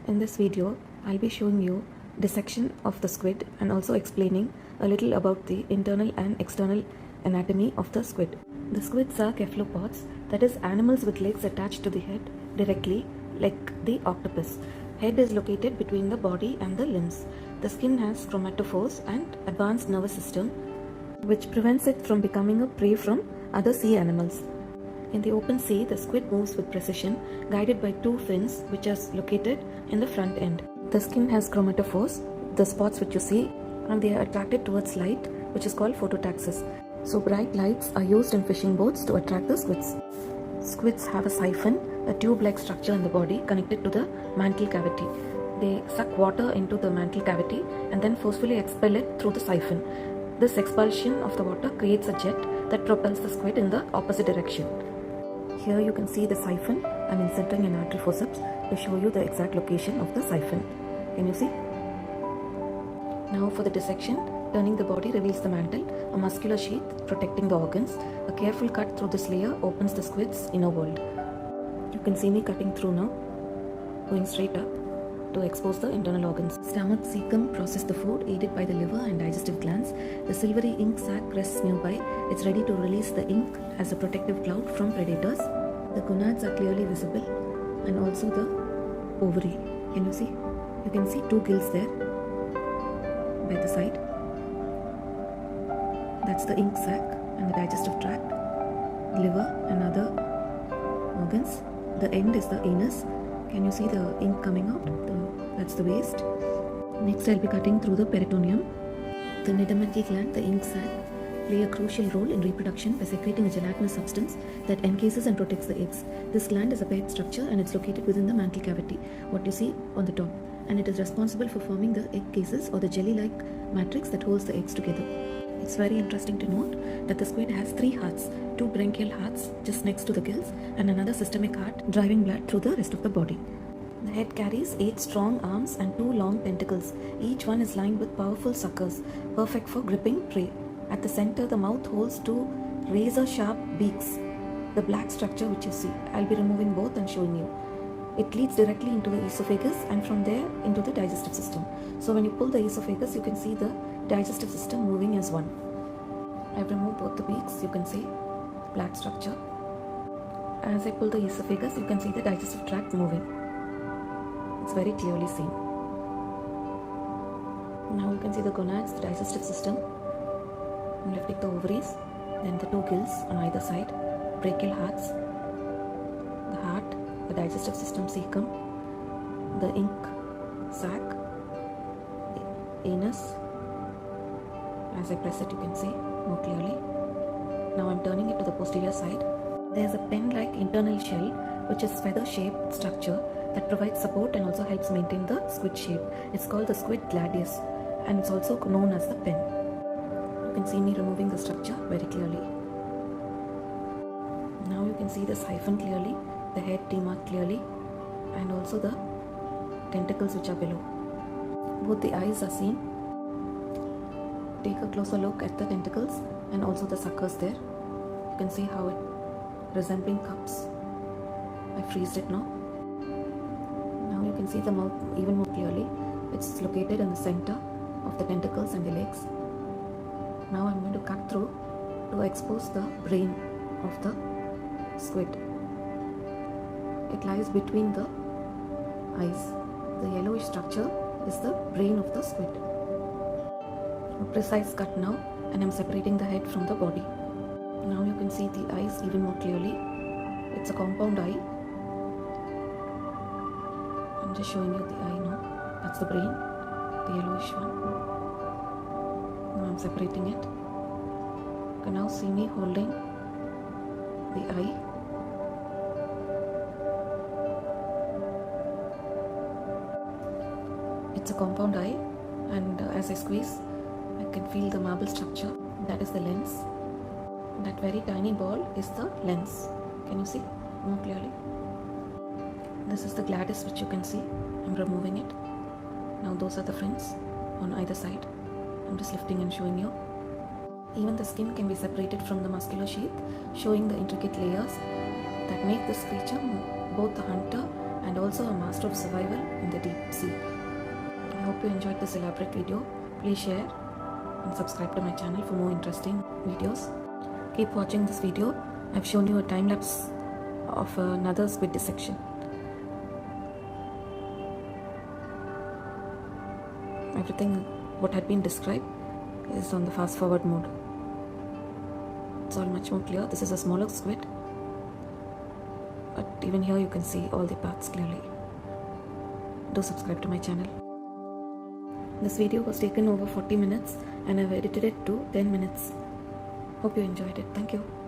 In this video, I'll be showing you dissection of the squid and also explaining a little about the internal and external anatomy of the squid. The squids are cephalopods, that is animals with legs attached to the head directly like the octopus. Head is located between the body and the limbs. The skin has chromatophores and advanced nervous system which prevents it from becoming a prey from other sea animals. In the open sea, the squid moves with precision, guided by two fins which are located in the front end. The skin has chromatophores, the spots which you see, and they are attracted towards light, which is called phototaxis. So bright lights are used in fishing boats to attract the squids. Squids have a siphon, a tube-like structure in the body connected to the mantle cavity. They suck water into the mantle cavity and then forcefully expel it through the siphon. This expulsion of the water creates a jet that propels the squid in the opposite direction. Here you can see the siphon. I'm inserting an artery forceps to show you the exact location of the siphon. Can you see? Now for the dissection, turning the body reveals the mantle, a muscular sheath protecting the organs. A careful cut through this layer opens the squid's inner world. You can see me cutting through now, going straight up to expose the internal organs. Stomach caecum process the food aided by the liver and digestive glands. The silvery ink sac rests nearby. It's ready to release the ink as a protective cloud from predators. The gonads are clearly visible and also the ovary. Can you see? You can see two gills there by the side. That's the ink sac and the digestive tract, liver and other organs. The end is the anus. Can you see the ink coming out? That's the waste. Next I'll be cutting through the peritoneum. The nidamental gland, the ink sac, play a crucial role in reproduction by secreting a gelatinous substance that encases and protects the eggs. This gland is a paired structure and it's located within the mantle cavity, what you see on the top, and it is responsible for forming the egg cases or the jelly-like matrix that holds the eggs together. It's very interesting to note that the squid has three hearts, two branchial hearts just next to the gills and another systemic heart driving blood through the rest of the body. The head carries 8 strong arms and 2 long tentacles. Each one is lined with powerful suckers, perfect for gripping prey. At the center, the mouth holds 2 razor-sharp beaks, the black structure which you see. I'll be removing both and showing you. It leads directly into the esophagus and from there into the digestive system. So when you pull the esophagus, you can see the digestive system moving as one. I've removed both the beaks, you can see black structure. As I pull the esophagus, you can see the digestive tract moving. It's very clearly seen. Now you can see the gonads, the digestive system. I'm lifting the ovaries, then the 2 gills on either side, brachial hearts, the heart, the digestive system caecum, the ink sac, the anus. As I press it, you can see more clearly. Now I'm turning it to the posterior side. There's a pen-like internal shell which is feather-shaped structure that provides support and also helps maintain the squid shape. It's called the squid gladius and it's also known as the pen. You can see me removing the structure very clearly. Now you can see the siphon clearly, the head demarked clearly, and also the tentacles which are below. Both the eyes are seen. Take a closer look at the tentacles and also the suckers there. You can see how it resembling cups. I freezed it now. Now you can see the mouth even more clearly. It's located in the center of the tentacles and the legs. Now I'm going to cut through to expose the brain of the squid. It lies between the eyes. The yellowish structure is the brain of the squid. A precise cut now, and I'm separating the head from the body. Now you can see the eyes even more clearly. It's a compound eye. I'm just showing you the eye now. That's the brain, the yellowish one. Now I'm separating it. You can now see me holding the eye. It's a compound eye, and as I squeeze, I can feel the marble structure. That is the lens. That very tiny ball is the lens. Can you see more clearly? This is the gladius which you can see. I'm removing it. Now those are the fins on either side. I'm just lifting and showing you. Even the skin can be separated from the muscular sheath, showing the intricate layers that make this creature both a hunter and also a master of survival in the deep sea. I hope you enjoyed this elaborate video. Please share and subscribe to my channel for more interesting videos. Keep watching this video. I've shown you a time lapse of another squid dissection. Everything what had been described is on the fast forward mode. It's all much more clear. This is a smaller squid, but even here you can see all the parts clearly. Do subscribe to my channel. This video was taken over 40 minutes and I've edited it to 10 minutes. Hope you enjoyed it. Thank you.